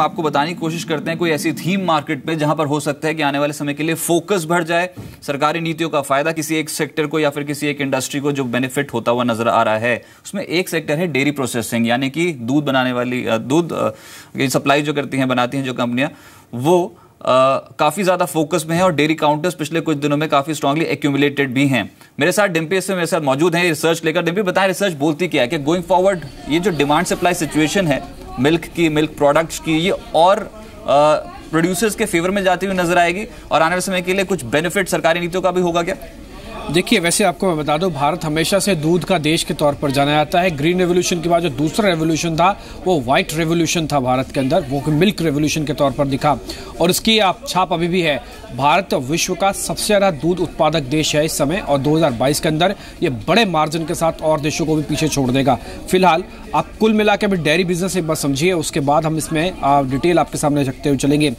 आपको बताने की कोशिश करते हैं कोई ऐसी थीम मार्केट पे जहां पर हो सकता है कि आने वाले समय के लिए फोकस बढ़ जाए, सरकारी नीतियों का फायदा किसी एक सेक्टर को या फिर किसी एक इंडस्ट्री को जो बेनिफिट होता हुआ नजर आ रहा है। उसमें एक सेक्टर है डेयरी प्रोसेसिंग, यानी कि दूध बनाने वाली दूध की सप्लाई जो करती हैं, बनाती हैं जो कंपनियां, वो काफ़ी ज़्यादा फोकस में है और डेयरी काउंटर्स पिछले कुछ दिनों में काफ़ी स्ट्रांगली एक्यूमुलेटेड भी हैं। मेरे साथ डिम्पी मेरे साथ मौजूद हैं रिसर्च लेकर। डिम्पी बताएं, रिसर्च बोलती क्या है कि गोइंग फॉरवर्ड ये जो डिमांड सप्लाई सिचुएशन है मिल्क की, मिल्क प्रोडक्ट्स की, ये और प्रोड्यूसर्स के फेवर में जाती हुई नजर आएगी और आने वाले समय के लिए कुछ बेनिफिट सरकारी नीतियों का भी होगा क्या? देखिए, वैसे आपको मैं बता दूं, भारत हमेशा से दूध का देश के तौर पर जाना जाता है। ग्रीन रेवोल्यूशन के बाद जो दूसरा रेवोल्यूशन था वो व्हाइट रेवोल्यूशन था भारत के अंदर, वो मिल्क रेवोल्यूशन के तौर पर दिखा और इसकी आप छाप अभी भी है। भारत विश्व का सबसे ज़्यादा दूध उत्पादक देश है इस समय और 2022 के अंदर ये बड़े मार्जिन के साथ और देशों को भी पीछे छोड़ देगा। फिलहाल आप कुल मिला के डेयरी बिजनेस एक बार समझिए, उसके बाद हम इसमें डिटेल आपके सामने रखते हुए चलेंगे।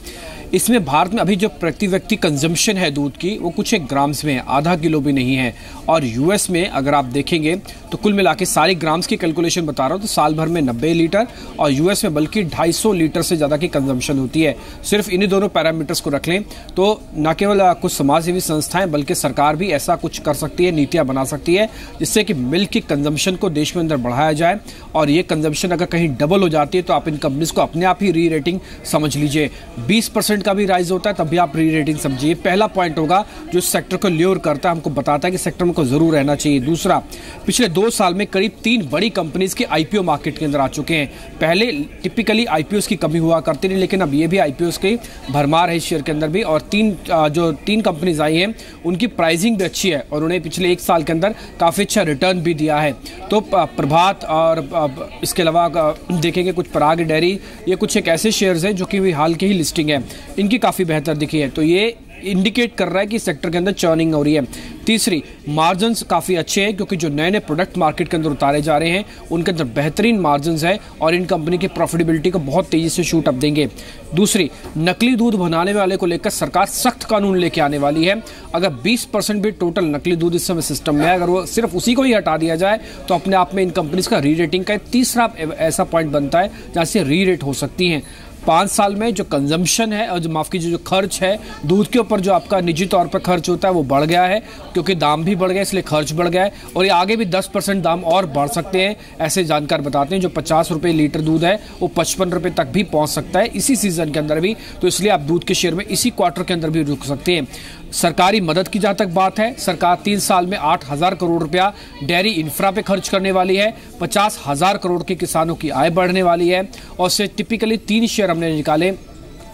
इसमें भारत में अभी जो प्रति व्यक्ति कंजम्पशन है दूध की वो कुछ एक ग्राम्स में है, आधा किलो भी नहीं है। और यूएस में अगर आप देखेंगे तो कुल मिला के सारी ग्राम्स की कैलकुलेशन बता रहा हूँ तो साल भर में 90 लीटर और यूएस में बल्कि 250 लीटर से ज़्यादा की कंजम्पशन होती है। सिर्फ इन्हीं दोनों पैरामीटर्स को रख लें तो न केवल कुछ समाजसेवी संस्थाएं बल्कि सरकार भी ऐसा कुछ कर सकती है, नीतियाँ बना सकती है जिससे कि मिल्क की कंजम्पशन को देश में अंदर बढ़ाया जाए। और ये कंजम्पशन अगर कहीं डबल हो जाती है तो आप इन कंपनीज को अपने आप ही री रेटिंग समझ लीजिए। 20% का भी राइज होता है तब भी आप री रेटिंग समझिए। पहला पॉइंट होगा जो इस सेक्टर को ल्योर करता है, हमको बताता है कि सेक्टर में को जरूर रहना चाहिए। दूसरा, पिछले 2 साल में करीब 3 बड़ी कंपनीज के आईपीओ मार्केट के अंदर आ चुके हैं। पहले टिपिकली आईपीओस की कमी हुआ करती थी, लेकिन अब ये भी आईपीओस की भरमार है इस शेयर के अंदर भी। और तीन कंपनीज आई हैं उनकी प्राइसिंग भी अच्छी है और उन्हें पिछले 1 साल के अंदर काफ़ी अच्छा रिटर्न भी दिया है। तो प्रभात और इसके अलावा देखेंगे कुछ पराग डेयरी, ये कुछ एक ऐसे शेयर्स हैं जो कि हाल की ही लिस्टिंग है, इनकी काफ़ी बेहतर दिखी है। तो ये इंडिकेट कर रहा है कि सेक्टर के अंदर चर्निंग हो रही है। तीसरी, मार्जिन्स काफ़ी अच्छे हैं क्योंकि जो नए नए प्रोडक्ट मार्केट के अंदर उतारे जा रहे हैं उनके अंदर बेहतरीन मार्जिन्स हैं और इन कंपनी की प्रॉफिटेबिलिटी को बहुत तेज़ी से शूट अप देंगे। दूसरी, नकली दूध बनाने वाले को लेकर सरकार सख्त कानून लेके आने वाली है। अगर 20% भी टोटल नकली दूध इस समय सिस्टम में है, अगर वो सिर्फ उसी को ही हटा दिया जाए तो अपने आप में इन कंपनीज का री रेटिंग का तीसरा ऐसा पॉइंट बनता है जहाँ से री रेट हो सकती हैं। 5 साल में जो कंजम्पशन है और जो माफ़ कीजिए जो खर्च है दूध के ऊपर, जो आपका निजी तौर पर खर्च होता है वो बढ़ गया है क्योंकि दाम भी बढ़ गया, इसलिए खर्च बढ़ गया है और ये आगे भी 10% दाम और बढ़ सकते हैं। ऐसे जानकार बताते हैं जो 50 रुपये लीटर दूध है वो 55 रुपये तक भी पहुंच सकता है इसी सीजन के अंदर भी। तो इसलिए आप दूध के शेयर में इसी क्वार्टर के अंदर भी रुक सकते हैं। सरकारी मदद की जहाँ तक बात है, सरकार 3 साल में 8,000 करोड़ रुपया डेयरी इंफ्रा पे खर्च करने वाली है। 50,000 करोड़ के किसानों की आय बढ़ने वाली है और से टिपिकली 3 शेयर हमने निकाले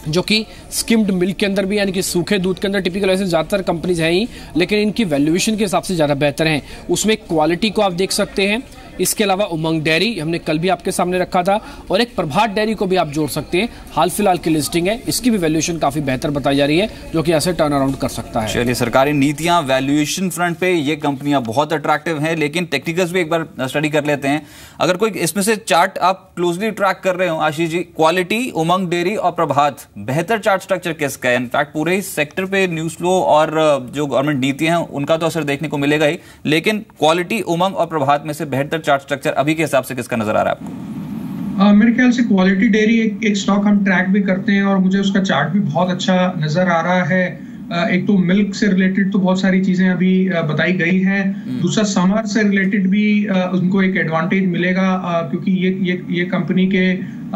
जो कि स्किम्ड मिल्क के अंदर भी, यानी कि सूखे दूध के अंदर टिपिकल ऐसे ज़्यादातर कंपनीज हैं ही, लेकिन इनकी वैल्यूएशन के हिसाब से ज़्यादा बेहतर हैं। उसमें क्वालिटी को आप देख सकते हैं। इसके अलावा उमंग डेयरी हमने कल भी आपके सामने रखा था और एक प्रभात डेयरी को भी आप जोड़ सकते हैं, हाल फिलहाल की लिस्टिंग है, इसकी भी वैल्यूएशन काफ़ी बेहतर बताई जा रही है जो कि ऐसे टर्न अराउंड कर सकता है। चलिए, सरकारी नीतियां वैल्यूएशन फ्रंट पे ये कंपनियां बहुत अट्रैक्टिव हैं, लेकिन टेक्निकल्स भी एक बार स्टडी कर लेते हैं। अगर कोई इसमें से चार्ट आप क्लोजली ट्रैक कर रहे हो आशीष जी, क्वालिटी, उमंग डेयरी और प्रभात, बेहतर चार्ट स्ट्रक्चर किसका है? इनफैक्ट पूरे ही सेक्टर पे न्यूज फ्लो और जो गवर्नमेंट नीतियां हैं उनका तो असर देखने को मिलेगा ही, लेकिन क्वालिटी, उमंग और प्रभात में से बेहतर चार्ट स्ट्रक्चर अभी के हिसाब से किसका नजर आ रहा है आपको? मेरे ख्याल से क्वालिटी डेयरी एक स्टॉक हम ट्रैक भी करते हैं और मुझे उसका चार्ट भी बहुत अच्छा नजर आ रहा है। एक तो मिल्क से रिलेटेड तो बहुत सारी चीजें अभी बताई गई हैं, दूसरा समर से रिलेटेड भी उनको एक एडवांटेज मिलेगा क्योंकि ये कंपनी के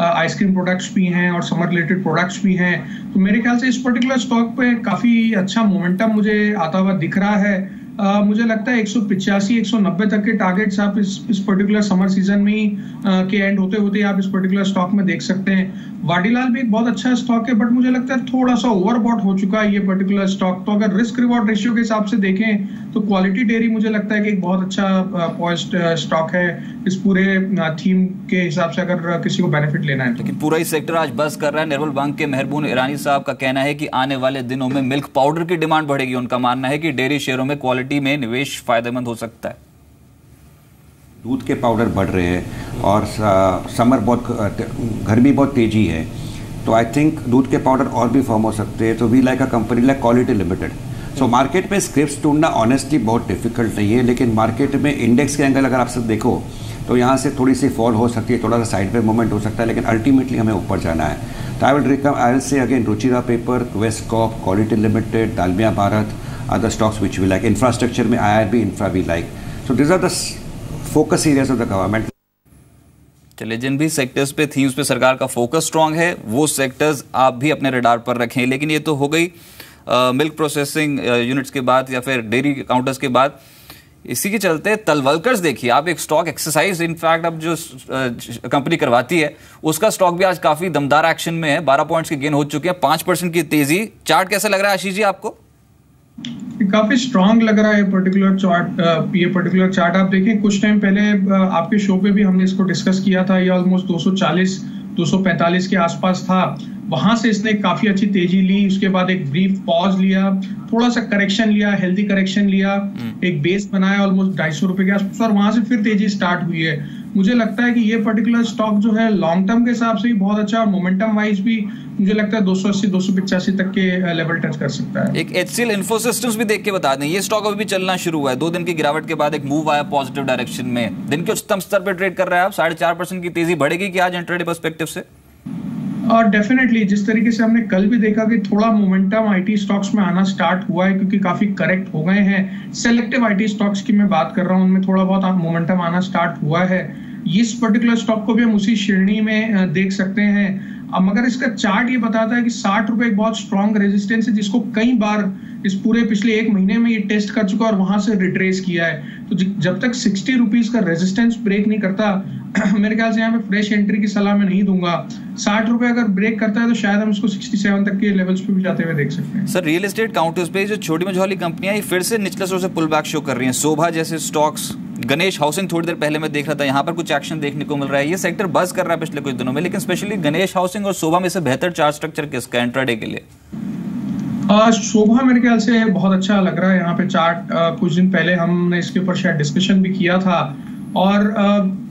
आइसक्रीम प्रोडक्ट्स भी हैं और समर रिलेटेड प्रोडक्ट्स भी हैं। तो मेरे ख्याल से इस पर्टिकुलर स्टॉक पे काफी अच्छा मोमेंटम मुझे आता हुआ दिख रहा है। मुझे लगता है 185-190 तक के टारगेट्स आप इस पर्टिकुलर समर सीजन में ही के एंड होते होते आप इस पर्टिकुलर स्टॉक में देख सकते हैं। वाडीलाल भी एक बहुत अच्छा स्टॉक है, बट मुझे लगता है थोड़ा सा ओवरबॉट हो चुका है ये पर्टिकुलर स्टॉक। तो अगर रिस्क रिवॉर्ड रेशियो के हिसाब से देखें तो क्वालिटी डेयरी मुझे लगता है कि एक बहुत अच्छा पॉइज्ड स्टॉक है इस पूरे थीम के हिसाब से, अगर किसी को बेनिफिट लेना है। लेकिन पूरा ही सेक्टर आज बस कर रहा है। निर्मल बैंक के मेहरबून ईरानी साहब का कहना है कि आने वाले दिनों में मिल्क पाउडर की डिमांड बढ़ेगी। उनका मानना है कि डेयरी शेयरों में क्वालिटी में निवेश फायदेमंद हो सकता है। दूध के पाउडर बढ़ रहे हैं और समर बहुत, गर्मी बहुत तेजी है, तो आई थिंक दूध के पाउडर और भी फॉर्म हो सकते हैं। तो we like a company like quality limited. So market में स्क्रिप्ट्स ढूंढना ऑनेस्टली बहुत डिफिकल्ट नहीं है, लेकिन मार्केट में इंडेक्स के एंगल अगर आप सब देखो तो यहाँ से थोड़ी सी फॉल हो सकती है, थोड़ा सा साइड पे मूवमेंट हो सकता है, लेकिन अल्टीमेटली हमें ऊपर जाना है। तो I will say again Ruchira paper, Quest Corp, quality limited, Dalmia Bharat, other stocks which we like. Infrastructure में IRB infra we like. So this are the focus areas of the government. चलिए, जिन भी सेक्टर्स पे थीम्स पे सरकार का फोकस स्ट्रांग है वो सेक्टर्स आप भी अपने रडार पर रखें. लेकिन ये तो हो गई मिल्क प्रोसेसिंग यूनिट्स के बाद या फिर डेयरी काउंटर्स के बाद. इसी के चलते तलवलकर्स देखिए आप, एक स्टॉक एक्सरसाइज इनफैक्ट अब जो कंपनी करवाती है उसका स्टॉक भी आज काफी दमदार एक्शन में है. 12 पॉइंट्स की गेन हो चुके हैं, 5% की तेजी. चार्ट कैसा लग रहा है आशीष जी आपको? काफी स्ट्रांग लग रहा है ये पर्टिकुलर चार्ट. आप देखिए कुछ टाइम पहले आपके शो पे भी हमने इसको डिस्कस किया था. ये ऑलमोस्ट 240 245 के आसपास था. वहां से इसने काफी अच्छी तेजी ली. उसके बाद एक ब्रीफ पॉज लिया, थोड़ा सा करेक्शन लिया, हेल्दी करेक्शन लिया, एक बेस बनाया ऑलमोस्ट 250 रुपए के आसपास और वहां से फिर तेजी स्टार्ट हुई है. मुझे लगता है कि ये पर्टिकुलर स्टॉक जो है लॉन्ग टर्म के हिसाब से भी बहुत अच्छा और मोमेंटम वाइज भी मुझे लगता है 280 285 तक के लेवल टच कर सकता है. एक HCL इन्फोसिस्टम्स भी देख के बता दें, ये स्टॉक अभी भी चलना शुरू हुआ है. 2 दिन की गिरावट के बाद एक मूव आया पॉजिटिव डायरेक्शन में. दिन के उच्चतम स्तर पर ट्रेड कर रहा है. आप 4.5% की तेजी बढ़ेगी कि आज इंट्राडे पर्सपेक्टिव से? और डेफिनेटली जिस तरीके से हमने कल भी देखा कि थोड़ा मोमेंटम IT स्टॉक्स में आना स्टार्ट हुआ है क्योंकि काफी करेक्ट हो गए हैं. सेलेक्टिव IT स्टॉक्स की मैं बात कर रहा हूँ, उनमें थोड़ा बहुत मोमेंटम आना स्टार्ट हुआ है. इस पर्टिकुलर स्टॉक को भी हम उसी श्रेणी में देख सकते हैं. मगर इसका चार्ट ये बताता है कि 60 रुपए एक बहुत स्ट्रॉन्ग रेजिस्टेंस है जिसको कई बार इस पूरे पिछले 1 महीने में ये टेस्ट कर चुका और वहां से रिट्रेस किया है. तो जब तक 60 रुपीज का रेजिस्टेंस ब्रेक नहीं करता मेरे ख्याल से यहाँ पे फ्रेश एंट्री की सलाह मैं नहीं दूंगा. 60 रुपए अगर ब्रेक करता है तो शायद हम इसको 67 तक के लेवल्स पे भी जाते हुए देख सकते हैं. सर, रियल एस्टेट काउंटर्स पे जो छोटी मझोली कंपनियां फिर से निचले स्तर से पुल बैक शो कर रही हैं. शोभा जैसे स्टॉक्स, गणेश हाउसिंग थोड़ी देर पहले मैं देख रहा था, यहाँ पर कुछ एक्शन देखने को मिल रहा है. ये सेक्टर बज कर रहा है पिछले कुछ दिनों में, लेकिन स्पेशली गणेश हाउसिंग और शोभा में से बेहतर चार्ट स्ट्रक्चर किसका इंट्राडे के लिए? शोभा मेरे ख्याल से बहुत अच्छा लग रहा है. यहाँ पे चार्ट कुछ दिन पहले हमने इसके ऊपर शायद डिस्कशन भी किया था और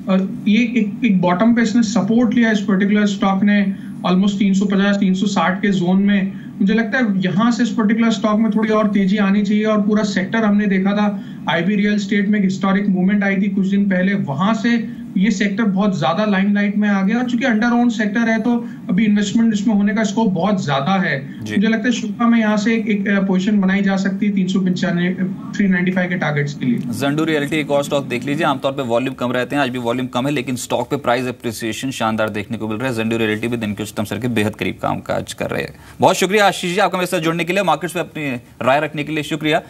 ये एक बॉटम पे इसने सपोर्ट लिया. इस पर्टिकुलर स्टॉक ने ऑलमोस्ट 350 360 के जोन में. मुझे लगता है यहाँ से इस पर्टिकुलर स्टॉक में थोड़ी और तेजी आनी चाहिए और पूरा सेक्टर हमने देखा था. IB रियल एस्टेट में एक हिस्टोरिक मूवमेंट आई थी कुछ दिन पहले, वहां से ये सेक्टर बहुत ज्यादा लाइमलाइट में आ गया. और चूंकि अंडर ओन सेक्टर है तो अभी इन्वेस्टमेंट इसमें होने का स्कोप बहुत ज्यादा है. मुझे लगता है शोभा में यहाँ से एक पोजीशन बनाई जा सकती है 395 395 के टारगेट्स के लिए. ज़ेंडू रियल्टी एक और स्टॉक देख लीजिए. आमतौर पे वॉल्यूम कम रहते हैं, आज भी वॉल्यूम कम है, लेकिन स्टॉक पे प्राइस एप्रिसिएशन शानदार देखने को मिल रहा है. ज़ेंडू रियल्टी भी दिन के उच्चतम स्तर के बेहद करीब कामकाज कर रहे हैं. बहुत शुक्रिया आशीष जी आपका मेरे साथ जुड़ने के लिए, मार्केट्स पे अपनी राय रखने के लिए शुक्रिया.